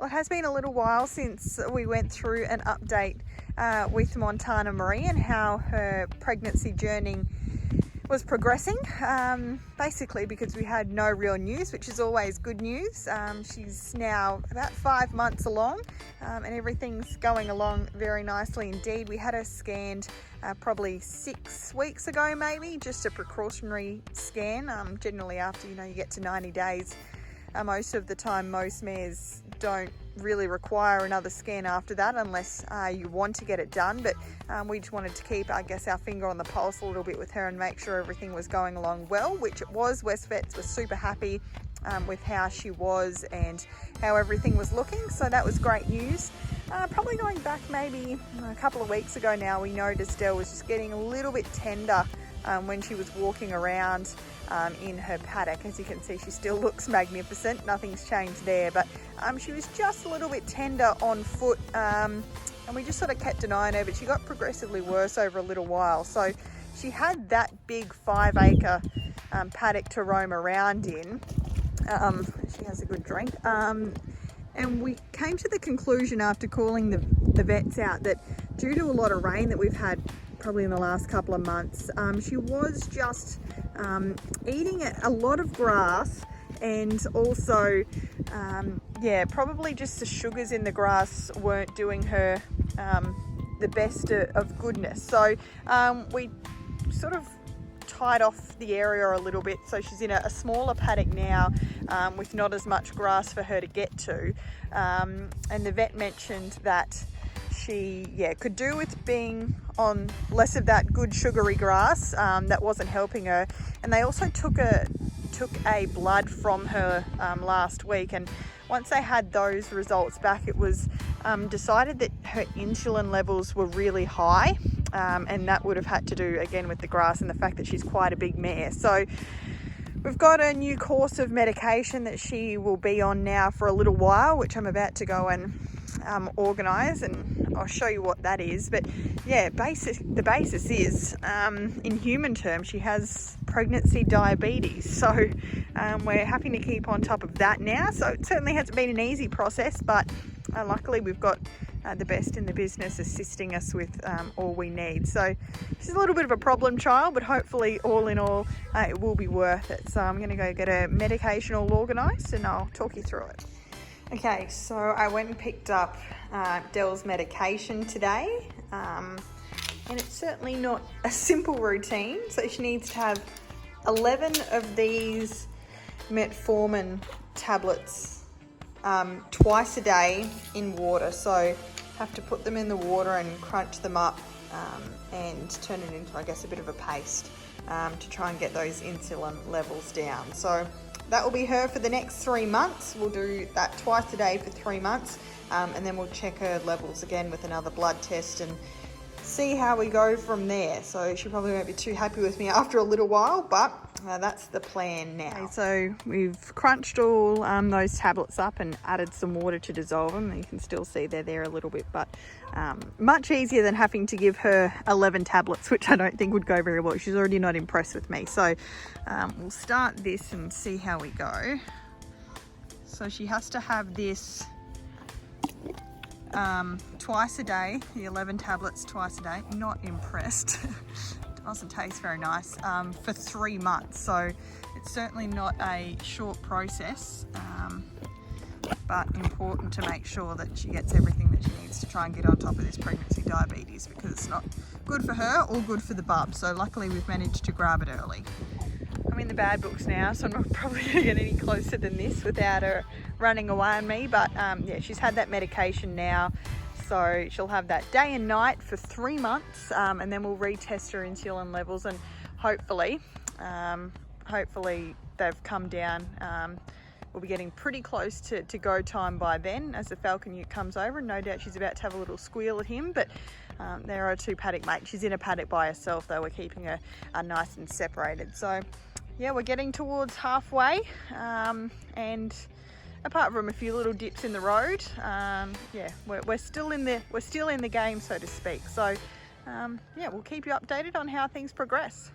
Well, it has been a little while since we went through an update with Montana Marie and how her pregnancy journey was progressing, basically because we had no real news, which is always good news. She's now about 5 months along, and everything's going along very nicely indeed. We had her scanned probably 6 weeks ago, maybe, just a precautionary scan. Generally after you get to 90 days, most of the time most mares don't really require another scan after that unless you want to get it done, but we just wanted to keep, I guess, our finger on the pulse a little bit with her and make sure everything was going along well, which it was. West Vets were super happy with how she was and how everything was looking, so that was great news. Probably going back maybe a couple of weeks ago now, we noticed Dell was just getting a little bit tender when she was walking around in her paddock. As you can see, she still looks magnificent, nothing's changed there, but she was just a little bit tender on foot, and we just sort of kept an eye on her, but she got progressively worse over a little while. So she had that big 5-acre paddock to roam around in. She has a good drink, and we came to the conclusion after calling the vets out that due to a lot of rain that we've had probably in the last couple of months, she was just eating a lot of grass, and also probably just the sugars in the grass weren't doing her the best of goodness. So we sort of tied off the area a little bit, so she's in a smaller paddock now with not as much grass for her to get to, and the vet mentioned that she could do with being on less of that good sugary grass that wasn't helping her. And they also took a blood from her last week, and once they had those results back, it was decided that her insulin levels were really high, and that would have had to do again with the grass and the fact that she's quite a big mare. So we've got a new course of medication that she will be on now for a little while, which I'm about to go and organise, and I'll show you what that is. But the basis is, in human terms, she has pregnancy diabetes, so we're happy to keep on top of that now. So it certainly hasn't been an easy process, but luckily we've got the best in the business assisting us with all we need. So she's a little bit of a problem child, but hopefully all in all it will be worth it. So I'm going to go get her medication all organised and I'll talk you through it. Okay, so I went and picked up Dell's medication today, and it's certainly not a simple routine. So she needs to have 11 of these metformin tablets twice a day in water. So have to put them in the water and crunch them up and turn it into, I guess, a bit of a paste to try and get those insulin levels down. So that will be her for the next 3 months. We'll do that twice a day for 3 months, and then we'll check her levels again with another blood test and see how we go from there. So she probably won't be too happy with me after a little while, but that's the plan now. Okay, so we've crunched all those tablets up and added some water to dissolve them. You can still see they're there a little bit, but much easier than having to give her 11 tablets, which I don't think would go very well. She's already not impressed with me. So we'll start this and see how we go. So she has to have this twice a day, the 11 tablets twice a day. Not impressed. Doesn't taste very nice, for 3 months. So it's certainly not a short process, but important to make sure that she gets everything that she needs to try and get on top of this pregnancy diabetes, because it's not good for her or good for the bub. So luckily we've managed to grab it early. I'm in the bad books now, so I'm not probably going to get any closer than this without her running away on me. But she's had that medication now, so she'll have that day and night for 3 months, and then we'll retest her insulin levels, and hopefully they've come down. We'll be getting pretty close to go time by then as the Falcon Ute comes over, and no doubt she's about to have a little squeal at him, but there are 2 paddock mates. She's in a paddock by herself though. We're keeping her nice and separated. So yeah, we're getting towards halfway, and apart from a few little dips in the road, we're still in the game, so to speak. So we'll keep you updated on how things progress.